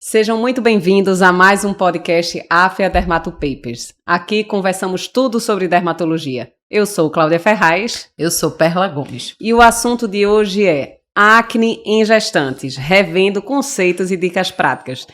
Sejam muito bem-vindos a mais um podcast Afia Dermato Papers. Aqui conversamos tudo sobre dermatologia. Eu sou Cláudia Ferraz. Eu sou Perla Gomes. E o assunto de hoje é acne em gestantes, revendo conceitos e dicas práticas.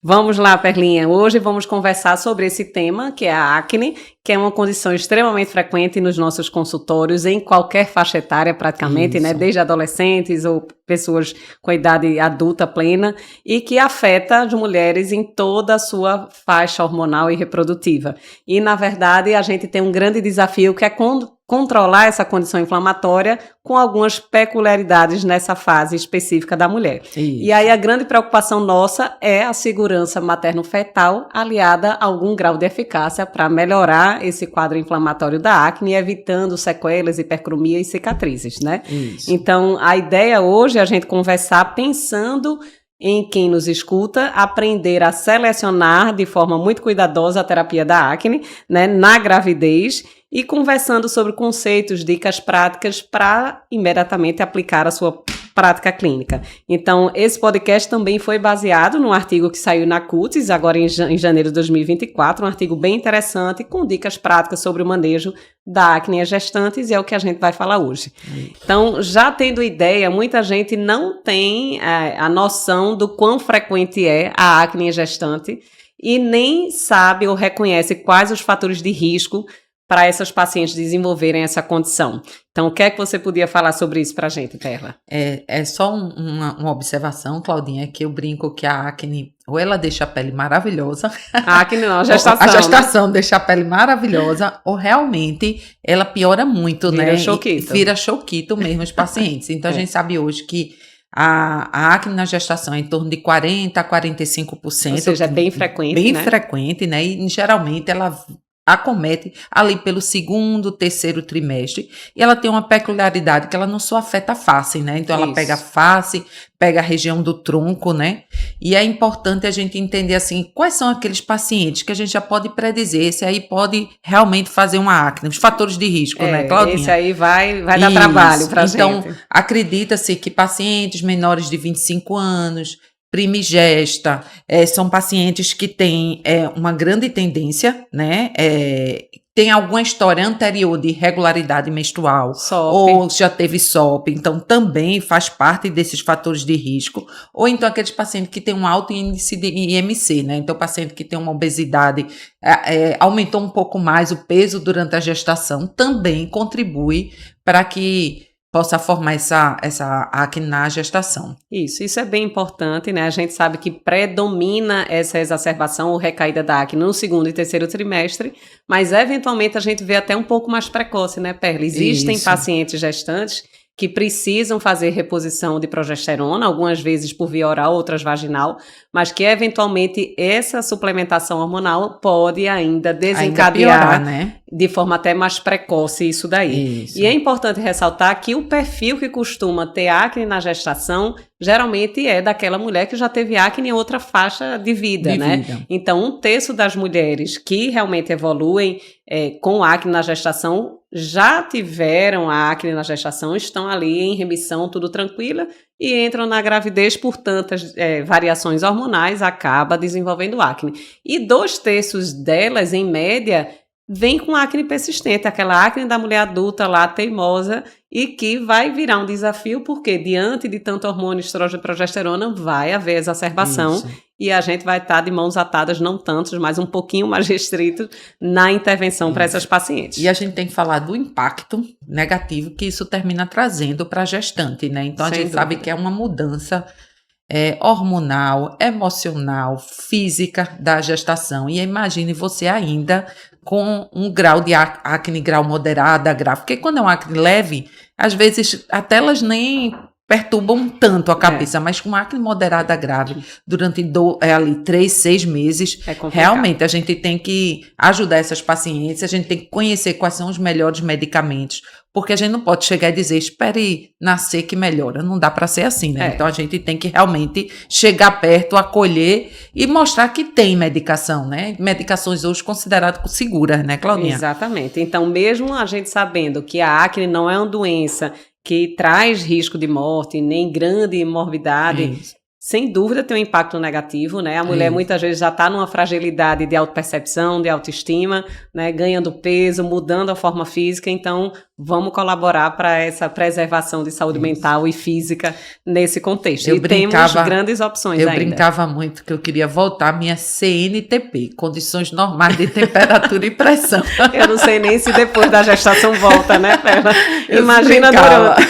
Vamos lá, Perlinha. Hoje vamos conversar sobre esse tema, que é a acne, que é uma condição extremamente frequente nos nossos consultórios, em qualquer faixa etária praticamente, né? Desde adolescentes ou pessoas com idade adulta plena, e que afeta as mulheres em toda a sua faixa hormonal e reprodutiva. E, na verdade, a gente tem um grande desafio, que é controlar essa condição inflamatória com algumas peculiaridades nessa fase específica da mulher. Isso. E aí a grande preocupação nossa é a segurança materno-fetal aliada a algum grau de eficácia para melhorar esse quadro inflamatório da acne, evitando sequelas, hipercromia e cicatrizes, né? Isso. Então, a ideia hoje é a gente conversar pensando em quem nos escuta, aprender a selecionar de forma muito cuidadosa a terapia da acne, né, na gravidez, e conversando sobre conceitos, dicas práticas para imediatamente aplicar a sua prática clínica. Então, esse podcast também foi baseado num artigo que saiu na Cutis, agora em janeiro de 2024, um artigo bem interessante, com dicas práticas sobre o manejo da acne em gestantes, e é o que a gente vai falar hoje. Então, já tendo ideia, muita gente não tem a noção do quão frequente é a acne em gestante e nem sabe ou reconhece quais os fatores de risco para essas pacientes desenvolverem essa condição. Então, o que é que você podia falar sobre isso para a gente, Perla? É só uma observação, Claudinha, que eu brinco que a acne, ou ela deixa a pele maravilhosa. A acne não, a gestação. A gestação, né? Deixa a pele maravilhosa, ou realmente ela piora muito, vira, né? Choquito. Vira choquito mesmo os pacientes. Então, a gente sabe hoje que a acne na gestação é em torno de 40% a 45%. Ou seja, é bem frequente, bem frequente, né? E geralmente ela acomete ali pelo segundo, terceiro trimestre, e ela tem uma peculiaridade que ela não só afeta a face, né? Então ela pega a face, pega a região do tronco, né? E é importante a gente entender assim, quais são aqueles pacientes que a gente já pode predizer, esse aí pode realmente fazer uma acne, os fatores de risco, né, Claudinha? Esse aí vai dar trabalho pra gente. Então, acredita-se que pacientes menores de 25 anos, primigesta, são pacientes que têm uma grande tendência, né? Tem alguma história anterior de irregularidade menstrual, ou já teve SOP, então também faz parte desses fatores de risco. Ou então aqueles pacientes que têm um alto índice de IMC, né? Então o paciente que tem uma obesidade, aumentou um pouco mais o peso durante a gestação, também contribui para que possa formar essa acne na gestação. Isso é bem importante, né? A gente sabe que predomina essa exacerbação ou recaída da acne no segundo e terceiro trimestre, mas eventualmente a gente vê até um pouco mais precoce, né, Perla? Existem pacientes gestantes que precisam fazer reposição de progesterona, algumas vezes por via oral, outras vaginal, mas que eventualmente essa suplementação hormonal pode ainda desencadear, piorar, né? De forma até mais precoce isso daí. Isso. E é importante ressaltar que o perfil que costuma ter acne na gestação geralmente é daquela mulher que já teve acne em outra faixa de vida, né? Então, 1/3 das mulheres que realmente evoluem com acne na gestação já tiveram a acne na gestação, estão ali em remissão, tudo tranquila, e entram na gravidez por tantas variações hormonais, acaba desenvolvendo acne. E 2/3 delas, em média, vem com acne persistente, aquela acne da mulher adulta lá, teimosa, e que vai virar um desafio, porque diante de tanto hormônio, estrógeno e progesterona, vai haver exacerbação. Isso. E a gente vai estar de mãos atadas, não tantos, mas um pouquinho mais restrito na intervenção para essas pacientes. E a gente tem que falar do impacto negativo que isso termina trazendo para a gestante, né? Então, a gente sabe que é uma mudança hormonal, emocional, física da gestação. E imagine você ainda com um grau de acne, grau moderada, grave. Porque quando é uma acne leve, às vezes até elas nem perturbam tanto a cabeça, mas com acne moderada grave, durante ali 3, 6 meses, realmente a gente tem que ajudar essas pacientes, a gente tem que conhecer quais são os melhores medicamentos, porque a gente não pode chegar e dizer, espere nascer que melhora, não dá para ser assim, né? Então a gente tem que realmente chegar perto, acolher e mostrar que tem medicação, né? Medicações hoje consideradas seguras, né, Claudinha? Exatamente. Então, mesmo a gente sabendo que a acne não é uma doença que traz risco de morte, nem grande morbidade. Isso. Sem dúvida tem um impacto negativo, né? A mulher muitas vezes já está numa fragilidade de autopercepção, de autoestima, né? Ganhando peso, mudando a forma física. Então, vamos colaborar para essa preservação de saúde mental e física nesse contexto. Temos grandes opções ainda. Eu brincava muito que eu queria voltar à minha CNTP, condições normais de temperatura e pressão. Eu não sei nem se depois da gestação volta, né, Perla? Imagina durante...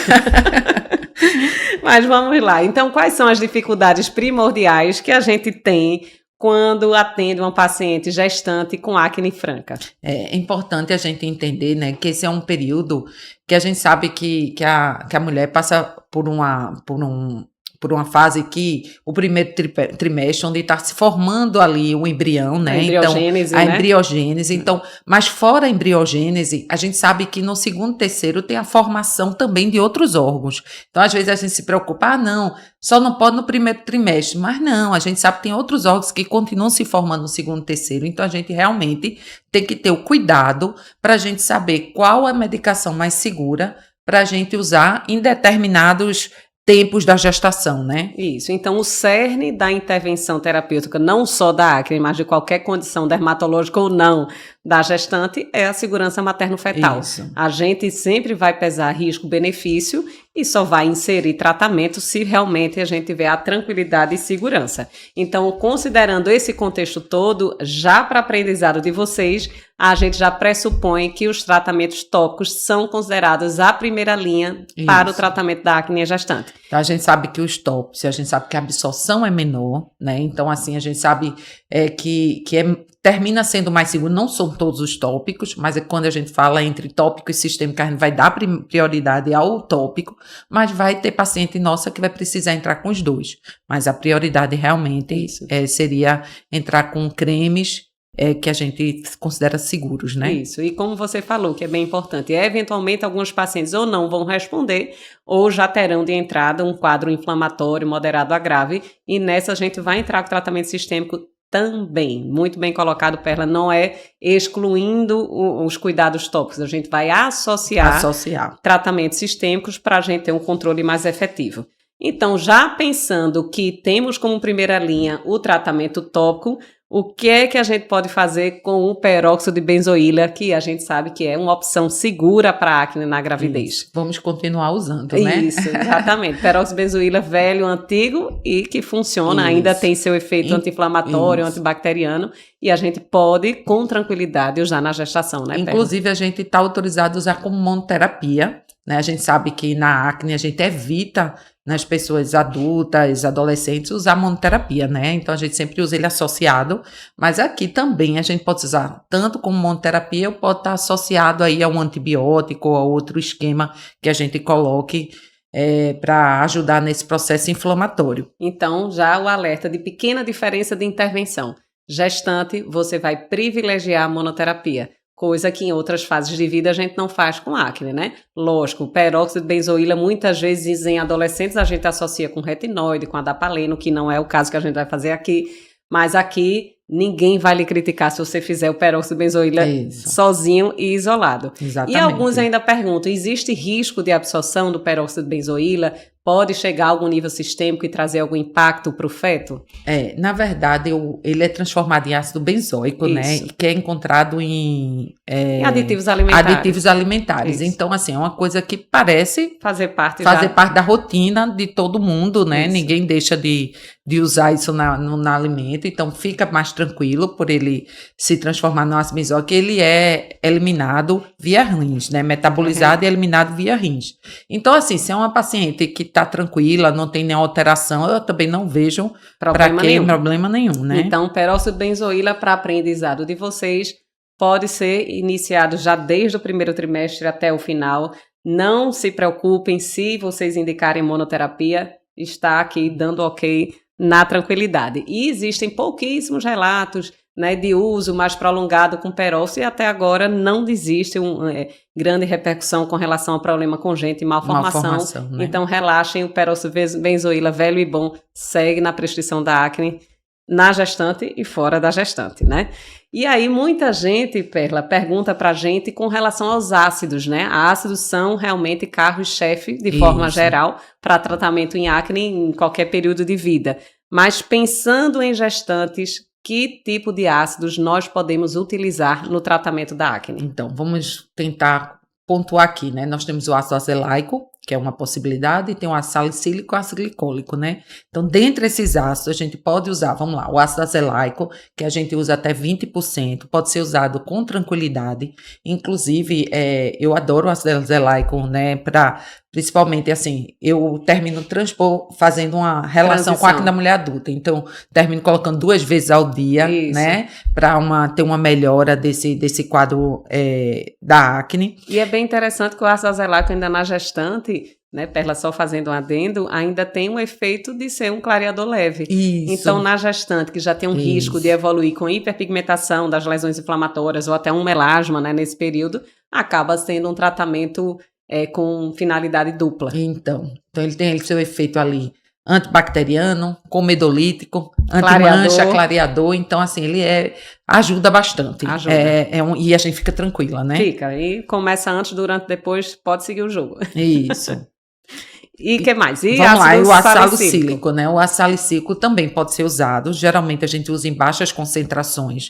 Mas vamos lá. Então, quais são as dificuldades primordiais que a gente tem quando atende uma paciente gestante com acne franca? É importante a gente entender, né, que esse é um período que a gente sabe que a mulher passa por uma fase que o primeiro trimestre, onde está se formando ali o embrião, né? A embriogênese, então, a embriogênese. Então, mas fora a embriogênese, a gente sabe que no segundo, terceiro tem a formação também de outros órgãos. Então, às vezes a gente se preocupa, não, só não pode no primeiro trimestre. Mas não, a gente sabe que tem outros órgãos que continuam se formando no segundo, terceiro. Então, a gente realmente tem que ter o cuidado para a gente saber qual a medicação mais segura para a gente usar em determinados tempos da gestação, né? Isso. Então, o cerne da intervenção terapêutica, não só da acne, mas de qualquer condição dermatológica ou não da gestante, é a segurança materno-fetal. Isso. A gente sempre vai pesar risco-benefício e só vai inserir tratamento se realmente a gente tiver a tranquilidade e segurança. Então, considerando esse contexto todo, já para aprendizado de vocês, a gente já pressupõe que os tratamentos tópicos são considerados a primeira linha para o tratamento da acne gestante. Então, a gente sabe que os tópicos, a gente sabe que a absorção é menor, né? Então, assim, a gente sabe termina sendo mais seguro. Não são todos os tópicos, mas é quando a gente fala entre tópico e sistêmico, a gente vai dar prioridade ao tópico, mas vai ter paciente nossa que vai precisar entrar com os dois. Mas a prioridade realmente seria entrar com cremes que a gente considera seguros, né? Isso, e como você falou, que é bem importante, eventualmente alguns pacientes ou não vão responder, ou já terão de entrada um quadro inflamatório moderado a grave, e nessa a gente vai entrar com tratamento sistêmico também. Muito bem colocado, Perla, não é excluindo os cuidados tópicos, a gente vai associar. Tratamentos sistêmicos para a gente ter um controle mais efetivo. Então, já pensando que temos como primeira linha o tratamento tópico, o que é que a gente pode fazer com o peróxido de benzoíla, que a gente sabe que é uma opção segura para acne na gravidez? Isso. Vamos continuar usando, né? Isso, exatamente. Peróxido de benzoíla velho, antigo e que funciona, ainda tem seu efeito anti-inflamatório, antibacteriano, e a gente pode, com tranquilidade, usar na gestação, né, Inclusive, a gente está autorizado a usar como monoterapia, né? A gente sabe que na acne a gente evita nas pessoas adultas, adolescentes, usar monoterapia, né? Então, a gente sempre usa ele associado, mas aqui também a gente pode usar tanto como monoterapia, ou pode estar associado aí a um antibiótico ou a outro esquema que a gente coloque para ajudar nesse processo inflamatório. Então, já o alerta de pequena diferença de intervenção. Gestante, você vai privilegiar a monoterapia, coisa que em outras fases de vida a gente não faz com acne, né? Lógico, o peróxido de benzoíla, muitas vezes em adolescentes a gente associa com retinóide, com adapaleno, que não é o caso que a gente vai fazer aqui, mas aqui ninguém vai lhe criticar se você fizer o peróxido de benzoíla sozinho e isolado. Exatamente. E alguns ainda perguntam, existe risco de absorção do peróxido de benzoíla? Pode chegar a algum nível sistêmico e trazer algum impacto para o feto? Na verdade, ele é transformado em ácido benzoico, né? Que é encontrado em aditivos alimentares. Aditivos alimentares. Isso. Então, assim, é uma coisa que parece fazer parte da rotina de todo mundo, né? Isso. Ninguém deixa de usar isso no alimento. Então, fica mais tranquilo por ele se transformar no ácido benzoico. Ele é eliminado via rins, né? Metabolizado e eliminado via rins. Então, assim, se é uma paciente que está tranquila, não tem nenhuma alteração, eu também não vejo problema nenhum, né? Então, peróxido de benzoíla para aprendizado de vocês pode ser iniciado já desde o primeiro trimestre até o final. Não se preocupem se vocês indicarem monoterapia, está aqui dando ok na tranquilidade. E existem pouquíssimos relatos, né, de uso mais prolongado com peróxido e até agora não existe grande repercussão com relação ao problema congênito e malformação, né? Então relaxem, o peróxido de benzoíla velho e bom segue na prescrição da acne na gestante e fora da gestante, né? E aí muita gente, Perla, pergunta pra gente com relação aos ácidos, né? Ácidos são realmente carro-chefe, de forma geral, para tratamento em acne em qualquer período de vida. Mas pensando em gestantes, que tipo de ácidos nós podemos utilizar no tratamento da acne? Então, vamos tentar pontuar aqui, né? Nós temos o ácido azelaico, que é uma possibilidade, e tem o ácido salicílico e o ácido glicólico, né? Então, dentre esses ácidos, a gente pode usar, vamos lá, o ácido azelaico, que a gente usa até 20%, pode ser usado com tranquilidade. Inclusive, eu adoro o ácido azelaico, né? Principalmente, assim, eu termino fazendo uma relação com a acne da mulher adulta. Então, termino colocando 2 vezes ao dia, né? Para ter uma melhora desse quadro da acne. E é bem interessante que o ácido azelaico ainda na gestante, né, Perla, só fazendo um adendo, ainda tem um efeito de ser um clareador leve. Isso. Então, na gestante, que já tem um risco de evoluir com hiperpigmentação das lesões inflamatórias ou até um melasma, né, nesse período, acaba sendo um tratamento com finalidade dupla. Então ele tem seu efeito ali antibacteriano, comedolítico, antimancha, clareador. Então, assim, ele ajuda bastante. E a gente fica tranquila, né? Fica. E começa antes, durante, depois, pode seguir o jogo. Isso. E o que mais? E vamos lá, e o ácido salicílico, né? O ácido salicílico também pode ser usado. Geralmente, a gente usa em baixas concentrações.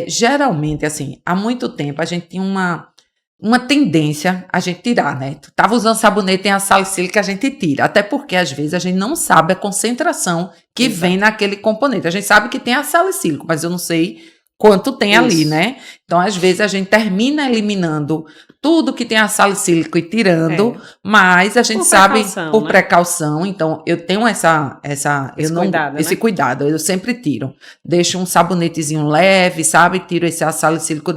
Geralmente, assim, há muito tempo, a gente tinha uma tendência a gente tirar, né? Tu tava usando sabonete em ácido salicílico, a gente tira. Até porque, às vezes, a gente não sabe a concentração que vem naquele componente. A gente sabe que tem ácido salicílico, mas eu não sei quanto tem ali, né? Então, às vezes, a gente termina eliminando tudo que tem ácido salicílico e tirando, mas a gente sabe por precaução. Então, eu tenho esse cuidado, eu sempre tiro. Deixo um sabonetezinho leve, sabe? Tiro esse ácido salicílico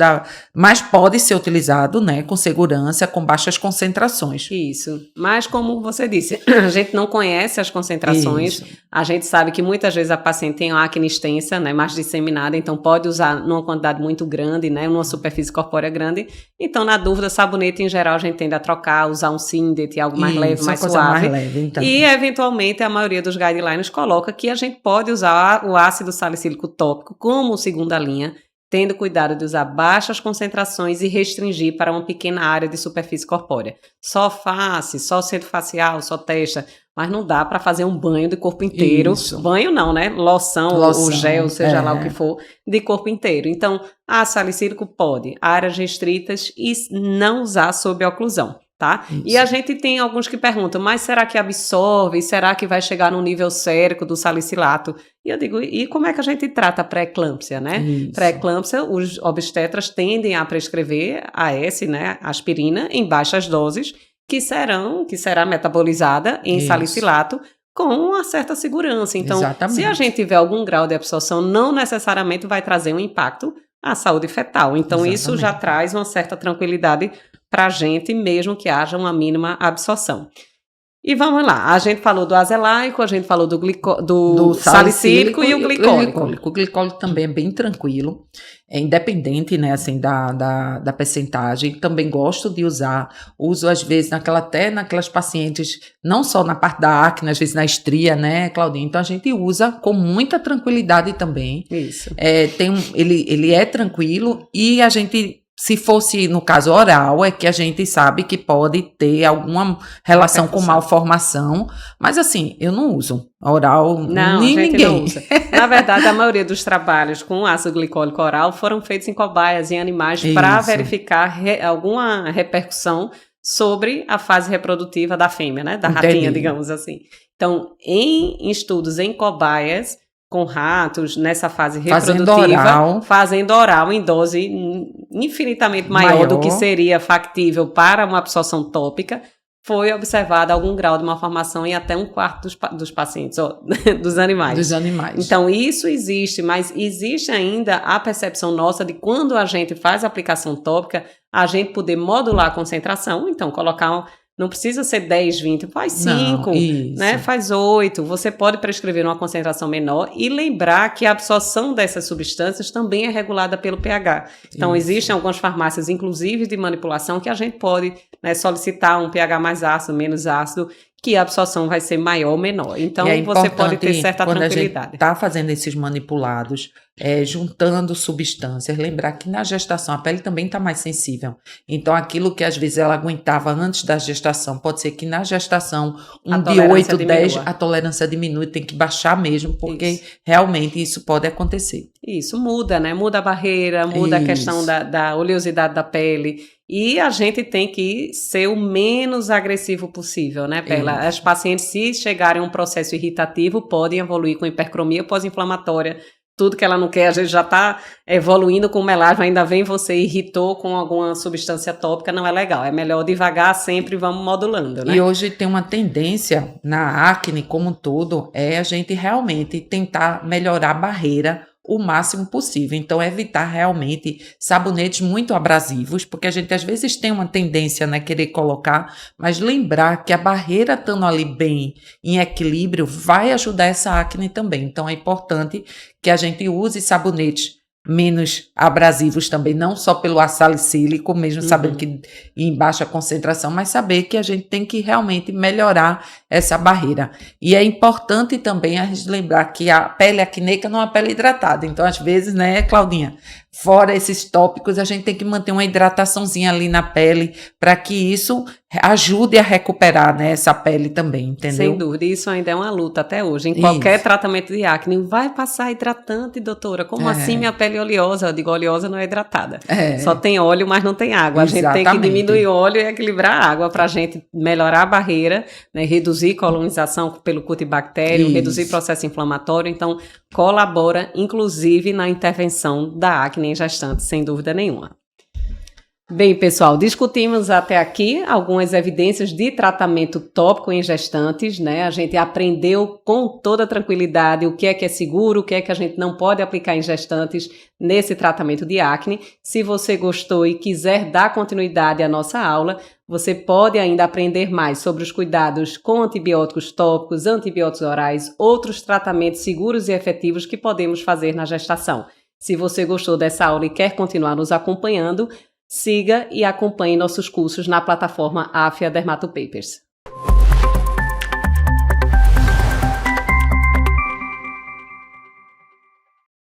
mas pode ser utilizado, né? Com segurança, com baixas concentrações. Isso. Mas, como você disse, a gente não conhece as concentrações. A gente sabe que muitas vezes a paciente tem acne extensa, né? Mais disseminada, então pode usar numa quantidade muito grande, né? Numa superfície corpórea grande. Então, na dúvida, sabonete em geral a gente tende a trocar, usar um Sindet, algo mais leve, mais suave. Então. E, eventualmente, a maioria dos guidelines coloca que a gente pode usar o ácido salicílico tópico como segunda linha, tendo cuidado de usar baixas concentrações e restringir para uma pequena área de superfície corpórea. Só face, só centro facial, só testa, mas não dá para fazer um banho de corpo inteiro. Isso. Banho não, né? Loção ou gel, seja lá o que for, de corpo inteiro. Então, ácido salicílico pode, áreas restritas e não usar sob oclusão. Tá? E a gente tem alguns que perguntam, mas será que absorve? Será que vai chegar no nível sérico do salicilato? E eu digo, e como é que a gente trata a pré-eclâmpsia, né? Pré-eclâmpsia, os obstetras tendem a prescrever AS, né, aspirina, em baixas doses, que será metabolizada em salicilato com uma certa segurança. Então, se a gente tiver algum grau de absorção, não necessariamente vai trazer um impacto à saúde fetal. Então, isso já traz uma certa tranquilidade para a gente, mesmo que haja uma mínima absorção. E vamos lá, a gente falou do azelaico, a gente falou do salicílico e o glicólico. O glicólico também é bem tranquilo, é independente, né, assim, da percentagem. Também gosto de uso às vezes até naquelas pacientes, não só na parte da acne, às vezes na estria, né, Claudinha? Então a gente usa com muita tranquilidade também. Isso. Ele é tranquilo e a gente... Se fosse, no caso, oral, é que a gente sabe que pode ter alguma relação com malformação. Mas, assim, eu não uso oral, não, nem ninguém. Não usa. Na verdade, a maioria dos trabalhos com ácido glicólico oral foram feitos em cobaias, em animais, para verificar alguma repercussão sobre a fase reprodutiva da fêmea, né? Da ratinha, digamos assim. Então, em estudos em cobaias, com ratos, nessa fase reprodutiva, fazendo oral em dose infinitamente maior do que seria factível para uma absorção tópica, foi observado algum grau de malformação em até 1/4 dos pacientes, dos animais. Dos animais. Então, isso existe, mas existe ainda a percepção nossa de quando a gente faz a aplicação tópica, a gente poder modular a concentração, então colocar... Não precisa ser 10, 20, faz 5, né? Faz 8. Você pode prescrever uma concentração menor e lembrar que a absorção dessas substâncias também é regulada pelo pH. Então, existem algumas farmácias, inclusive de manipulação, que a gente pode, né, solicitar um pH mais ácido, menos ácido, que a absorção vai ser maior ou menor. Então, você pode ter certa tranquilidade. Quando a gente está fazendo esses manipulados, juntando substâncias, lembrar que na gestação a pele também está mais sensível. Então, aquilo que às vezes ela aguentava antes da gestação, pode ser que na gestação, de 8, 10, a tolerância diminui, tem que baixar mesmo, porque realmente isso pode acontecer. Isso, muda, né? Muda a barreira, muda a questão da oleosidade da pele. E a gente tem que ser o menos agressivo possível, né, Perla? As pacientes, se chegarem a um processo irritativo, podem evoluir com hipercromia pós-inflamatória. Tudo que ela não quer, a gente já está evoluindo com melasma, ainda vem você irritou com alguma substância tópica, não é legal. É melhor devagar, sempre vamos modulando, né? E hoje tem uma tendência na acne como um todo, a gente realmente tentar melhorar a barreira o máximo possível. Então, evitar realmente sabonetes muito abrasivos, porque a gente às vezes tem uma tendência, né, querer colocar, mas lembrar que a barreira estando ali bem em equilíbrio vai ajudar essa acne também. Então, é importante que a gente use sabonetes menos abrasivos também, não só pelo ácido salicílico, mesmo sabendo que em baixa concentração, mas saber que a gente tem que realmente melhorar essa barreira. E é importante também a gente lembrar que a pele acneica não é uma pele hidratada. Então, às vezes, né, Claudinha, fora esses tópicos, a gente tem que manter uma hidrataçãozinha ali na pele para que isso ajude a recuperar, né, essa pele também, entendeu? Sem dúvida, isso ainda é uma luta até hoje. Em qualquer tratamento de acne, vai passar hidratante, doutora? Como assim minha pele é oleosa? Eu digo, oleosa não é hidratada. Só tem óleo, mas não tem água. A gente tem que diminuir o óleo e equilibrar a água para a gente melhorar a barreira, né, reduzir colonização pelo cutibactério, reduzir processo inflamatório. Então, colabora, inclusive, na intervenção da acne em gestante, sem dúvida nenhuma. Bem, pessoal, discutimos até aqui algumas evidências de tratamento tópico em gestantes, né? A gente aprendeu com toda tranquilidade o que é seguro, o que é que a gente não pode aplicar em gestantes nesse tratamento de acne. Se você gostou e quiser dar continuidade à nossa aula, você pode ainda aprender mais sobre os cuidados com antibióticos tópicos, antibióticos orais, outros tratamentos seguros e efetivos que podemos fazer na gestação. Se você gostou dessa aula e quer continuar nos acompanhando, siga e acompanhe nossos cursos na plataforma Afia Dermatopapers.